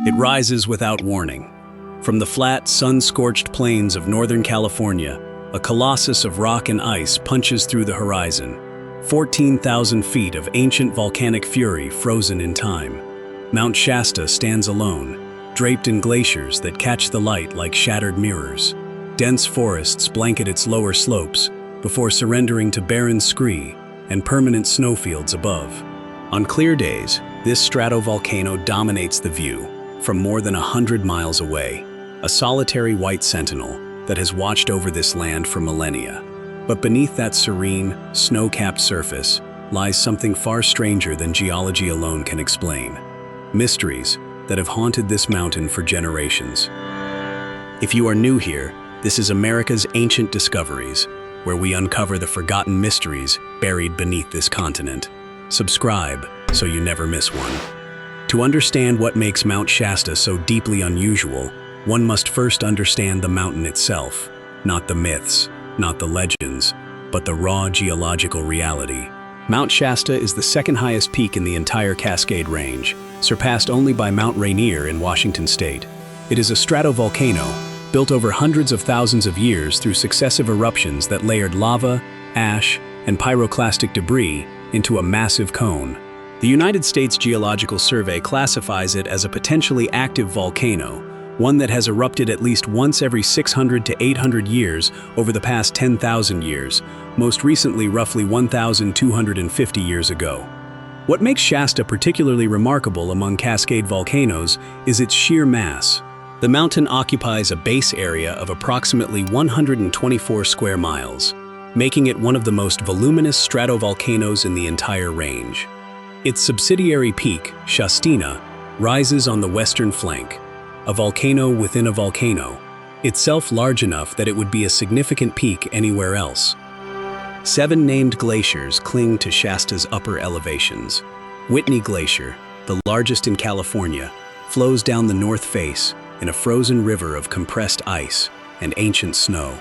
It rises without warning. From the flat, sun-scorched plains of Northern California, a colossus of rock and ice punches through the horizon. 14,000 feet of ancient volcanic fury frozen in time. Mount Shasta stands alone, draped in glaciers that catch the light like shattered mirrors. Dense forests blanket its lower slopes before surrendering to barren scree and permanent snowfields above. On clear days, this stratovolcano dominates the view from more than 100 miles away, a solitary white sentinel that has watched over this land for millennia. But beneath that serene, snow-capped surface lies something far stranger than geology alone can explain. Mysteries that have haunted this mountain for generations. If you are new here, this is America's Ancient Discoveries, where we uncover the forgotten mysteries buried beneath this continent. Subscribe so you never miss one. To understand what makes Mount Shasta so deeply unusual, one must first understand the mountain itself, not the myths, not the legends, but the raw geological reality. Mount Shasta is the second highest peak in the entire Cascade Range, surpassed only by Mount Rainier in Washington state. It is a stratovolcano built over hundreds of thousands of years through successive eruptions that layered lava, ash, and pyroclastic debris into a massive cone. The United States Geological Survey classifies it as a potentially active volcano, one that has erupted at least once every 600 to 800 years over the past 10,000 years, most recently roughly 1,250 years ago. What makes Shasta particularly remarkable among Cascade volcanoes is its sheer mass. The mountain occupies a base area of approximately 124 square miles, making it one of the most voluminous stratovolcanoes in the entire range. Its subsidiary peak, Shastina, rises on the western flank, a volcano within a volcano, itself large enough that it would be a significant peak anywhere else. 7 named glaciers cling to Shasta's upper elevations. Whitney Glacier, the largest in California, flows down the north face in a frozen river of compressed ice and ancient snow.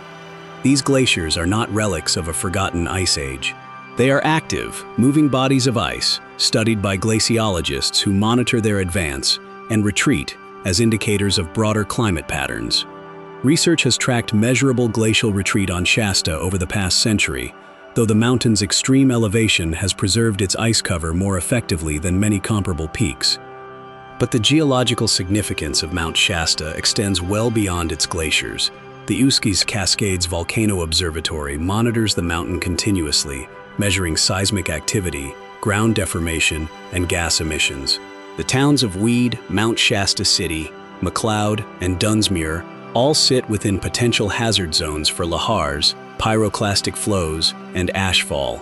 These glaciers are not relics of a forgotten ice age. They are active, moving bodies of ice, studied by glaciologists who monitor their advance and retreat as indicators of broader climate patterns. Research has tracked measurable glacial retreat on Shasta over the past century, though the mountain's extreme elevation has preserved its ice cover more effectively than many comparable peaks. But the geological significance of Mount Shasta extends well beyond its glaciers. The Uskis Cascades Volcano Observatory monitors the mountain continuously, measuring seismic activity, ground deformation, and gas emissions. The towns of Weed, Mount Shasta City, McLeod, and Dunsmuir all sit within potential hazard zones for lahars, pyroclastic flows, and ashfall.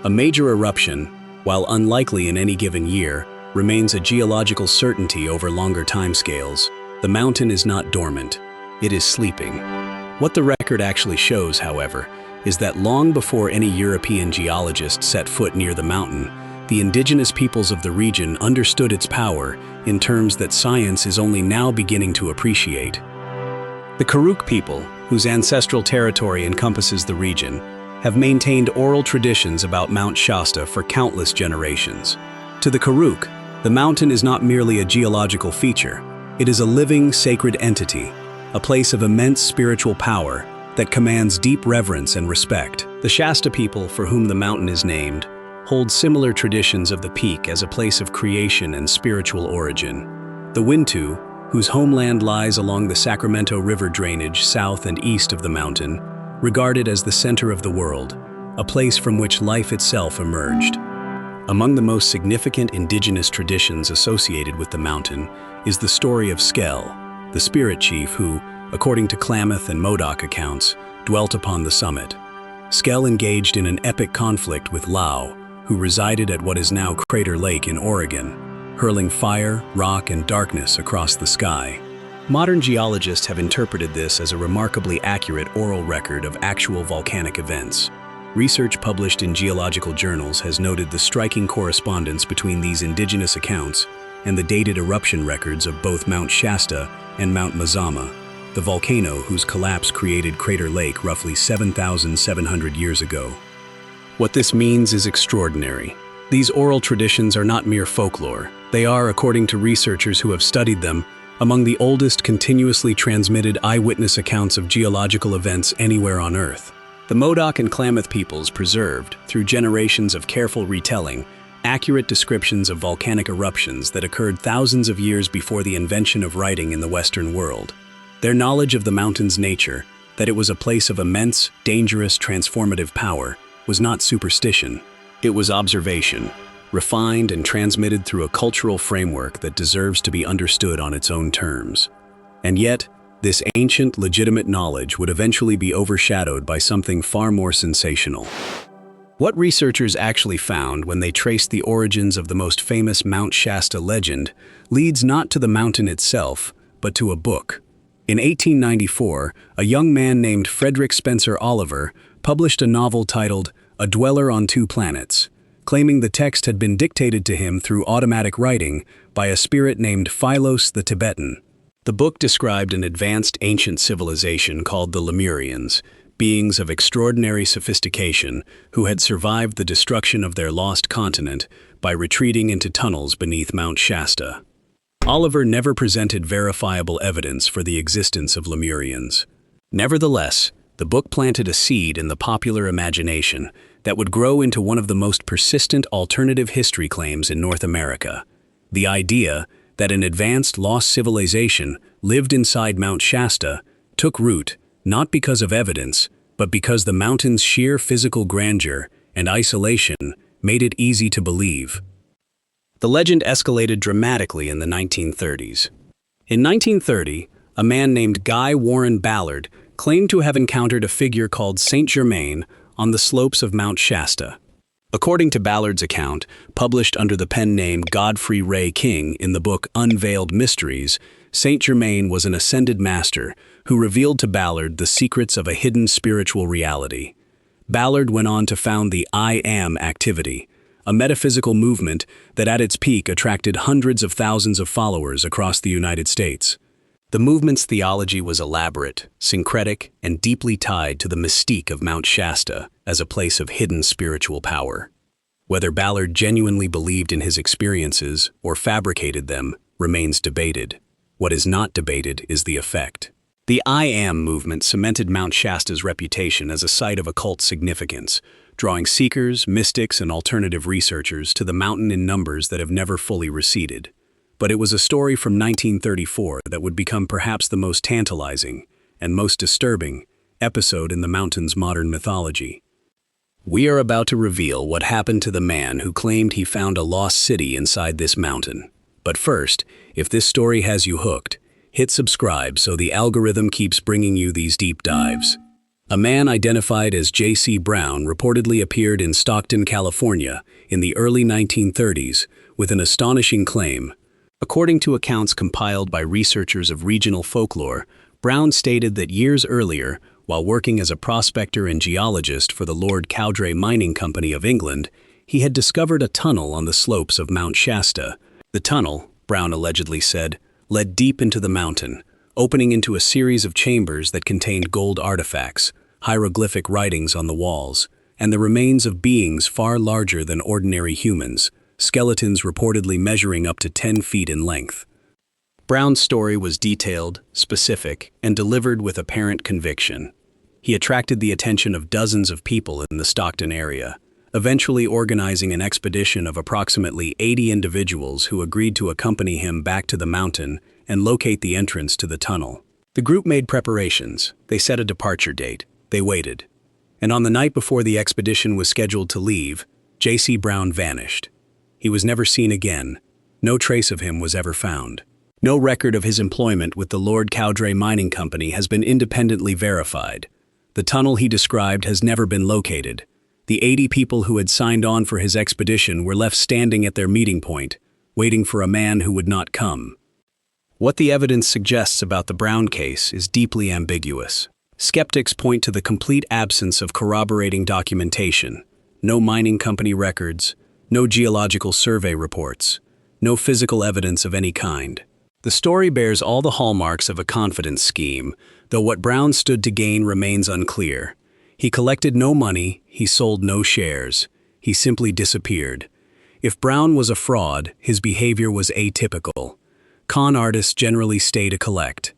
A major eruption, while unlikely in any given year, remains a geological certainty over longer timescales. The mountain is not dormant, it is sleeping. What the record actually shows, however, is that long before any European geologist set foot near the mountain, the indigenous peoples of the region understood its power in terms that science is only now beginning to appreciate. The Karuk people, whose ancestral territory encompasses the region, have maintained oral traditions about Mount Shasta for countless generations. To the Karuk, the mountain is not merely a geological feature, it is a living, sacred entity, a place of immense spiritual power that commands deep reverence and respect. The Shasta people, for whom the mountain is named, hold similar traditions of the peak as a place of creation and spiritual origin. The Wintu, whose homeland lies along the Sacramento River drainage south and east of the mountain, regard it as the center of the world, a place from which life itself emerged. Among the most significant indigenous traditions associated with the mountain is the story of Skell, the spirit chief who, according to Klamath and Modoc accounts, dwelt upon the summit. Skell engaged in an epic conflict with Lau, who resided at what is now Crater Lake in Oregon, hurling fire, rock, and darkness across the sky. Modern geologists have interpreted this as a remarkably accurate oral record of actual volcanic events. Research published in geological journals has noted the striking correspondence between these indigenous accounts and the dated eruption records of both Mount Shasta and Mount Mazama, the volcano whose collapse created Crater Lake roughly 7,700 years ago. What this means is extraordinary. These oral traditions are not mere folklore. They are, according to researchers who have studied them, among the oldest continuously transmitted eyewitness accounts of geological events anywhere on Earth. The Modoc and Klamath peoples preserved, through generations of careful retelling, accurate descriptions of volcanic eruptions that occurred thousands of years before the invention of writing in the Western world. Their knowledge of the mountain's nature, that it was a place of immense, dangerous, transformative power, was not superstition. It was observation, refined and transmitted through a cultural framework that deserves to be understood on its own terms. And yet, this ancient, legitimate knowledge would eventually be overshadowed by something far more sensational. What researchers actually found when they traced the origins of the most famous Mount Shasta legend leads not to the mountain itself, but to a book. In 1894, a young man named Frederick Spencer Oliver published a novel titled A Dweller on Two Planets, claiming the text had been dictated to him through automatic writing by a spirit named Philos the Tibetan. The book described an advanced ancient civilization called the Lemurians, beings of extraordinary sophistication who had survived the destruction of their lost continent by retreating into tunnels beneath Mount Shasta. Oliver never presented verifiable evidence for the existence of Lemurians. Nevertheless, the book planted a seed in the popular imagination that would grow into one of the most persistent alternative history claims in North America. The idea that an advanced lost civilization lived inside Mount Shasta took root not because of evidence, but because the mountain's sheer physical grandeur and isolation made it easy to believe. The legend escalated dramatically in the 1930s. In 1930, a man named Guy Warren Ballard claimed to have encountered a figure called Saint Germain on the slopes of Mount Shasta. According to Ballard's account, published under the pen name Godfrey Ray King in the book Unveiled Mysteries, Saint Germain was an ascended master who revealed to Ballard the secrets of a hidden spiritual reality. Ballard went on to found the I Am activity, a metaphysical movement that at its peak attracted hundreds of thousands of followers across the United States. The movement's theology was elaborate, syncretic, and deeply tied to the mystique of Mount Shasta as a place of hidden spiritual power. Whether Ballard genuinely believed in his experiences or fabricated them remains debated. What is not debated is the effect. The I Am movement cemented Mount Shasta's reputation as a site of occult significance, drawing seekers, mystics, and alternative researchers to the mountain in numbers that have never fully receded. But it was a story from 1934 that would become perhaps the most tantalizing and most disturbing episode in the mountain's modern mythology. We are about to reveal what happened to the man who claimed he found a lost city inside this mountain. But first, if this story has you hooked, hit subscribe so the algorithm keeps bringing you these deep dives. A man identified as J.C. Brown reportedly appeared in Stockton, California in the early 1930s with an astonishing claim. According to accounts compiled by researchers of regional folklore, Brown stated that years earlier, while working as a prospector and geologist for the Lord Cowdray Mining Company of England, he had discovered a tunnel on the slopes of Mount Shasta. The tunnel, Brown allegedly said, led deep into the mountain, opening into a series of chambers that contained gold artifacts, hieroglyphic writings on the walls, and the remains of beings far larger than ordinary humans, skeletons reportedly measuring up to 10 feet in length. Brown's story was detailed, specific, and delivered with apparent conviction. He attracted the attention of dozens of people in the Stockton area, eventually organizing an expedition of approximately 80 individuals who agreed to accompany him back to the mountain and locate the entrance to the tunnel. The group made preparations. They set a departure date. They waited. And on the night before the expedition was scheduled to leave, J.C. Brown vanished. He was never seen again. No trace of him was ever found. No record of his employment with the Lord Cowdray Mining Company has been independently verified. The tunnel he described has never been located. The 80 people who had signed on for his expedition were left standing at their meeting point, waiting for a man who would not come. What the evidence suggests about the Brown case is deeply ambiguous. Skeptics point to the complete absence of corroborating documentation. No mining company records, no geological survey reports, no physical evidence of any kind. The story bears all the hallmarks of a confidence scheme, though what Brown stood to gain remains unclear. He collected no money, he sold no shares, he simply disappeared. If Brown was a fraud, his behavior was atypical. con artists generally stay to collect.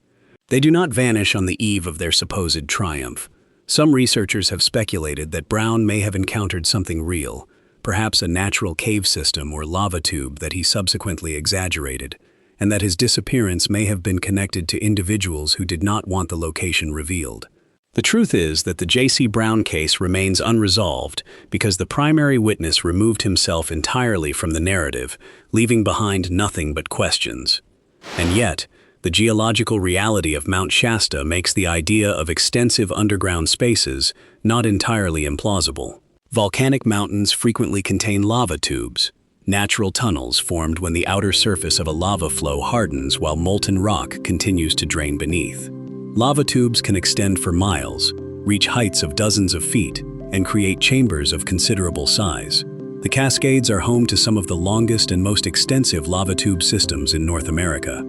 They do not vanish on the eve of their supposed triumph. Some researchers have speculated that Brown may have encountered something real, perhaps a natural cave system or lava tube that he subsequently exaggerated, and that his disappearance may have been connected to individuals who did not want the location revealed. The truth is that the J.C. Brown case remains unresolved because the primary witness removed himself entirely from the narrative, leaving behind nothing but questions. And yet, the geological reality of Mount Shasta makes the idea of extensive underground spaces not entirely implausible. Volcanic mountains frequently contain lava tubes, natural tunnels formed when the outer surface of a lava flow hardens while molten rock continues to drain beneath. Lava tubes can extend for miles, reach heights of dozens of feet, and create chambers of considerable size. The Cascades are home to some of the longest and most extensive lava tube systems in North America.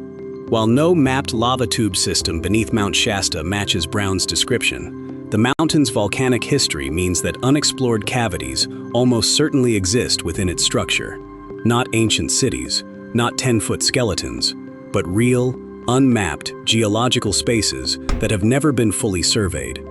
While no mapped lava tube system beneath Mount Shasta matches Brown's description, the mountain's volcanic history means that unexplored cavities almost certainly exist within its structure. Not ancient cities, not 10-foot skeletons, but real, unmapped geological spaces that have never been fully surveyed.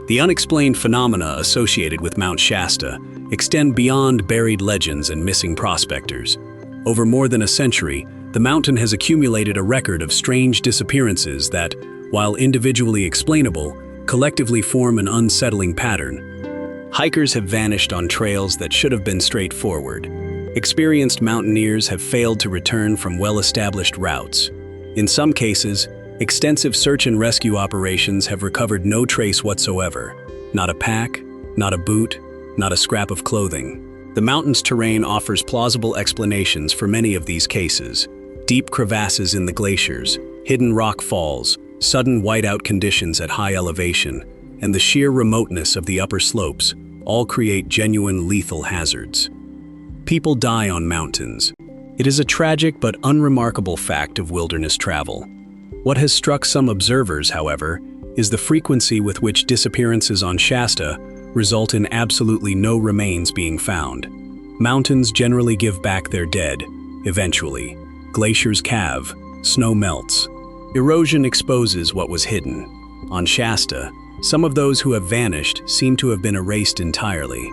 The unexplained phenomena associated with Mount Shasta extend beyond buried legends and missing prospectors. Over more than a century, the mountain has accumulated a record of strange disappearances that, while individually explainable, collectively form an unsettling pattern. Hikers have vanished on trails that should have been straightforward. Experienced mountaineers have failed to return from well-established routes. In some cases, extensive search and rescue operations have recovered no trace whatsoever. Not a pack, not a boot, not a scrap of clothing. The mountain's terrain offers plausible explanations for many of these cases. Deep crevasses in the glaciers, hidden rock falls, sudden whiteout conditions at high elevation, and the sheer remoteness of the upper slopes all create genuine lethal hazards. People die on mountains. It is a tragic but unremarkable fact of wilderness travel. What has struck some observers, however, is the frequency with which disappearances on Shasta result in absolutely no remains being found. Mountains generally give back their dead, eventually. Glaciers calve, snow melts. Erosion exposes what was hidden. On Shasta, some of those who have vanished seem to have been erased entirely.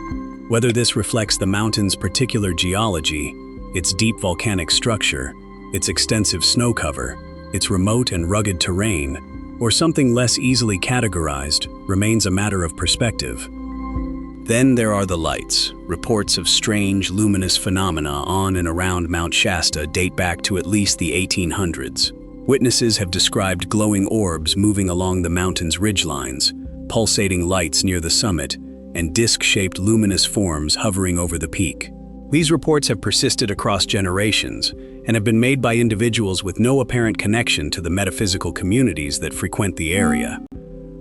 Whether this reflects the mountain's particular geology, its deep volcanic structure, its extensive snow cover, its remote and rugged terrain, or something less easily categorized, remains a matter of perspective. Then there are the lights. Reports of strange, luminous phenomena on and around Mount Shasta date back to at least the 1800s. Witnesses have described glowing orbs moving along the mountain's ridgelines, pulsating lights near the summit, and disc-shaped luminous forms hovering over the peak. These reports have persisted across generations and have been made by individuals with no apparent connection to the metaphysical communities that frequent the area.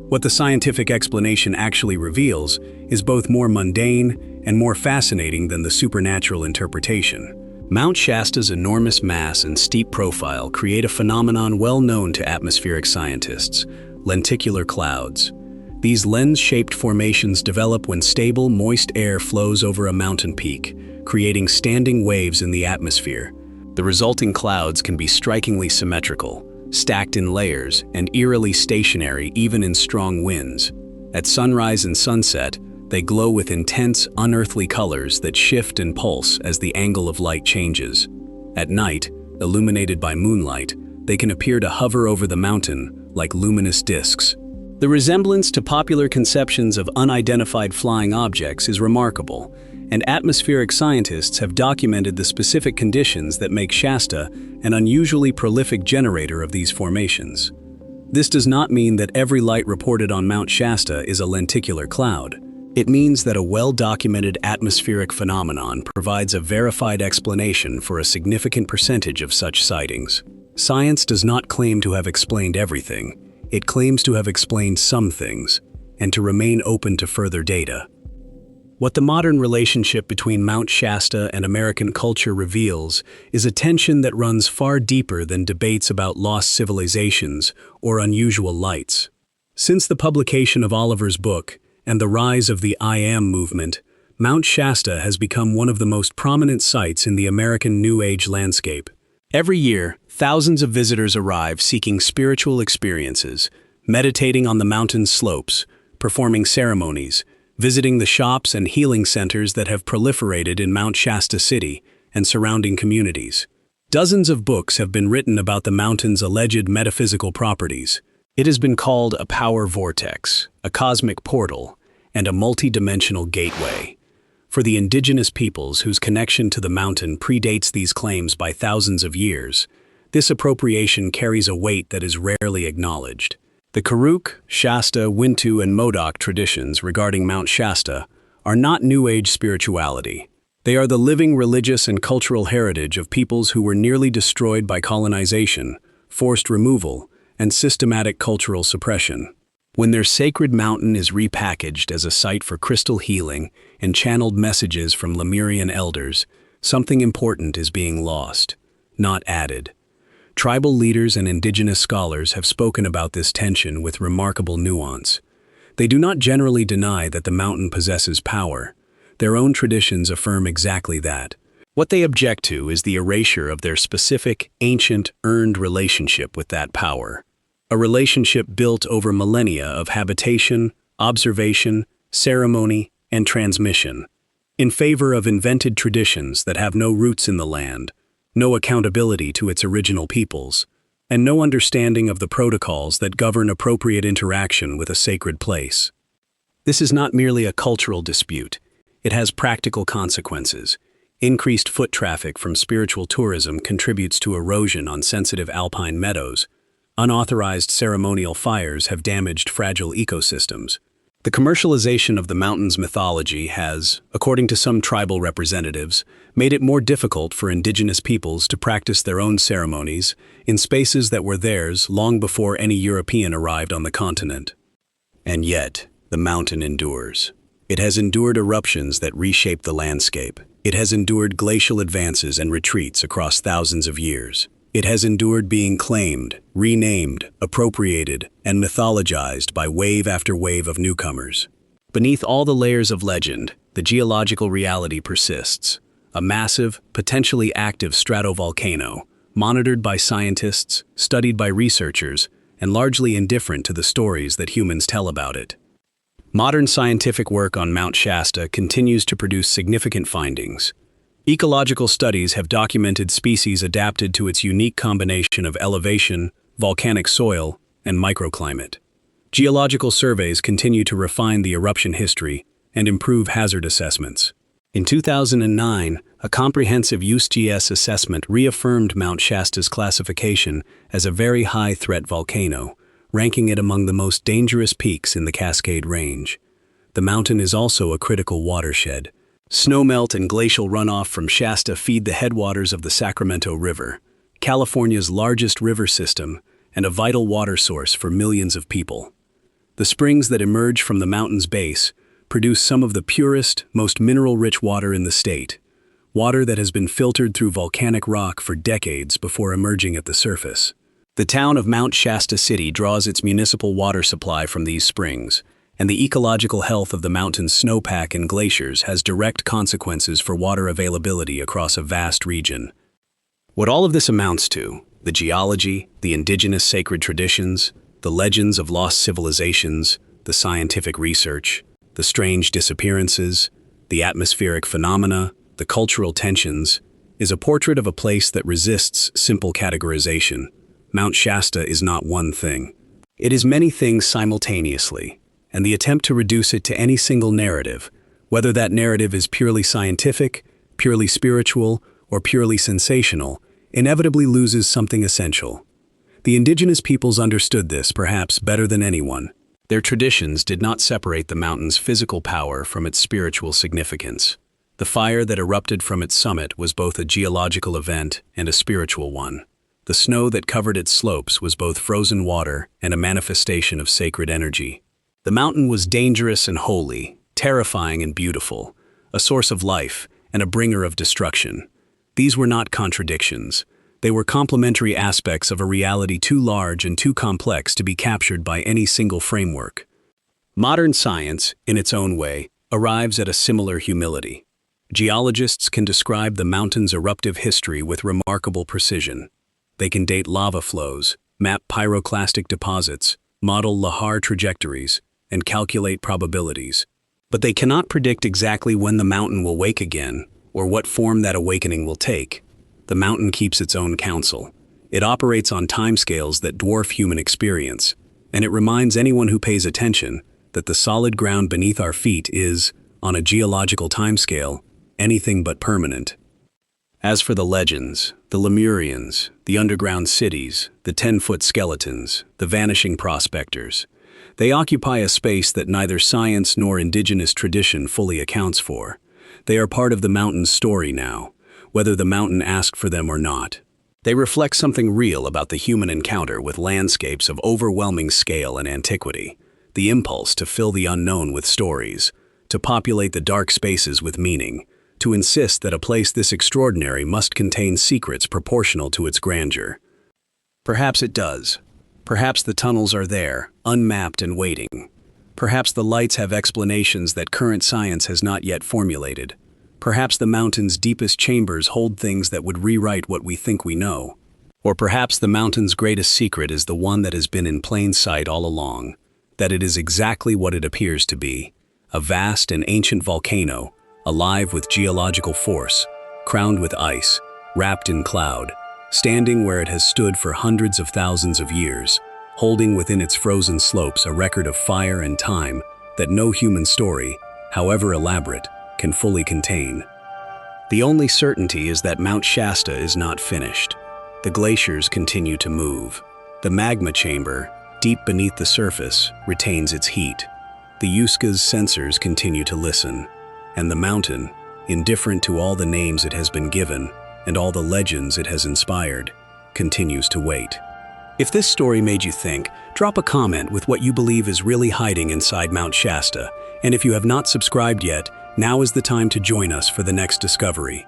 What the scientific explanation actually reveals is both more mundane and more fascinating than the supernatural interpretation. Mount Shasta's enormous mass and steep profile create a phenomenon well known to atmospheric scientists: lenticular clouds. These lens-shaped formations develop when stable, moist air flows over a mountain peak, creating standing waves in the atmosphere. The resulting clouds can be strikingly symmetrical, stacked in layers, and eerily stationary even in strong winds. At sunrise and sunset, they glow with intense, unearthly colors that shift and pulse as the angle of light changes. At night, illuminated by moonlight, they can appear to hover over the mountain like luminous discs. The resemblance to popular conceptions of unidentified flying objects is remarkable, and atmospheric scientists have documented the specific conditions that make Shasta an unusually prolific generator of these formations. This does not mean that every light reported on Mount Shasta is a lenticular cloud. It means that a well-documented atmospheric phenomenon provides a verified explanation for a significant percentage of such sightings. Science does not claim to have explained everything. It claims to have explained some things, and to remain open to further data. What the modern relationship between Mount Shasta and American culture reveals is a tension that runs far deeper than debates about lost civilizations or unusual lights. Since the publication of Oliver's book and the rise of the I Am movement, Mount Shasta has become one of the most prominent sites in the American New Age landscape. Every year, thousands of visitors arrive seeking spiritual experiences, meditating on the mountain's slopes, performing ceremonies, visiting the shops and healing centers that have proliferated in Mount Shasta City and surrounding communities. Dozens of books have been written about the mountain's alleged metaphysical properties. It has been called a power vortex, a cosmic portal, and a multi-dimensional gateway. For the indigenous peoples whose connection to the mountain predates these claims by thousands of years, this appropriation carries a weight that is rarely acknowledged. The Karuk, Shasta, Wintu, and Modoc traditions regarding Mount Shasta are not New Age spirituality. They are the living religious and cultural heritage of peoples who were nearly destroyed by colonization, forced removal, and systematic cultural suppression. When their sacred mountain is repackaged as a site for crystal healing and channeled messages from Lemurian elders, something important is being lost, not added. Tribal leaders and indigenous scholars have spoken about this tension with remarkable nuance. They do not generally deny that the mountain possesses power. Their own traditions affirm exactly that. What they object to is the erasure of their specific, ancient, earned relationship with that power. A relationship built over millennia of habitation, observation, ceremony, and transmission, in favor of invented traditions that have no roots in the land, no accountability to its original peoples, and no understanding of the protocols that govern appropriate interaction with a sacred place. This is not merely a cultural dispute. It has practical consequences. Increased foot traffic from spiritual tourism contributes to erosion on sensitive alpine meadows. Unauthorized ceremonial fires have damaged fragile ecosystems. The commercialization of the mountain's mythology has, according to some tribal representatives, made it more difficult for indigenous peoples to practice their own ceremonies in spaces that were theirs long before any European arrived on the continent. And yet, the mountain endures. It has endured eruptions that reshape the landscape. It has endured glacial advances and retreats across thousands of years. It has endured being claimed, renamed, appropriated, and mythologized by wave after wave of newcomers. Beneath all the layers of legend, the geological reality persists. A massive, potentially active stratovolcano, monitored by scientists, studied by researchers, and largely indifferent to the stories that humans tell about it. Modern scientific work on Mount Shasta continues to produce significant findings. Ecological studies have documented species adapted to its unique combination of elevation, volcanic soil, and microclimate. Geological surveys continue to refine the eruption history and improve hazard assessments. In 2009, a comprehensive USGS assessment reaffirmed Mount Shasta's classification as a very high-threat volcano, ranking it among the most dangerous peaks in the Cascade Range. The mountain is also a critical watershed. Snowmelt and glacial runoff from Shasta feed the headwaters of the Sacramento River, California's largest river system and a vital water source for millions of people. The springs that emerge from the mountain's base produce some of the purest, most mineral-rich water in the state, water that has been filtered through volcanic rock for decades before emerging at the surface. The town of Mount Shasta City draws its municipal water supply from these springs, and the ecological health of the mountain's snowpack and glaciers has direct consequences for water availability across a vast region. What all of this amounts to, the geology, the indigenous sacred traditions, the legends of lost civilizations, the scientific research, the strange disappearances, the atmospheric phenomena, the cultural tensions, is a portrait of a place that resists simple categorization. Mount Shasta is not one thing. It is many things simultaneously, and the attempt to reduce it to any single narrative, whether that narrative is purely scientific, purely spiritual, or purely sensational, inevitably loses something essential. The indigenous peoples understood this perhaps better than anyone. Their traditions did not separate the mountain's physical power from its spiritual significance. The fire that erupted from its summit was both a geological event and a spiritual one. The snow that covered its slopes was both frozen water and a manifestation of sacred energy. The mountain was dangerous and holy, terrifying and beautiful, a source of life and a bringer of destruction. These were not contradictions. They were complementary aspects of a reality too large and too complex to be captured by any single framework. Modern science, in its own way, arrives at a similar humility. Geologists can describe the mountain's eruptive history with remarkable precision. They can date lava flows, map pyroclastic deposits, model lahar trajectories, and calculate probabilities. But they cannot predict exactly when the mountain will wake again, or what form that awakening will take. The mountain keeps its own counsel. It operates on timescales that dwarf human experience, and it reminds anyone who pays attention that the solid ground beneath our feet is, on a geological timescale, anything but permanent. As for the legends, the Lemurians, the underground cities, the 10-foot skeletons, the vanishing prospectors, they occupy a space that neither science nor indigenous tradition fully accounts for. They are part of the mountain's story now, whether the mountain asked for them or not. They reflect something real about the human encounter with landscapes of overwhelming scale and antiquity, the impulse to fill the unknown with stories, to populate the dark spaces with meaning, to insist that a place this extraordinary must contain secrets proportional to its grandeur. Perhaps it does. Perhaps the tunnels are there, unmapped and waiting. Perhaps the lights have explanations that current science has not yet formulated. Perhaps the mountain's deepest chambers hold things that would rewrite what we think we know. Or perhaps the mountain's greatest secret is the one that has been in plain sight all along, that it is exactly what it appears to be, a vast and ancient volcano, alive with geological force, crowned with ice, wrapped in cloud, standing where it has stood for hundreds of thousands of years, holding within its frozen slopes a record of fire and time that no human story, however elaborate, can fully contain. The only certainty is that Mount Shasta is not finished. The glaciers continue to move. The magma chamber, deep beneath the surface, retains its heat. The Yuska's sensors continue to listen. And the mountain, indifferent to all the names it has been given and all the legends it has inspired, continues to wait. If this story made you think, drop a comment with what you believe is really hiding inside Mount Shasta. And if you have not subscribed yet, now is the time to join us for the next discovery.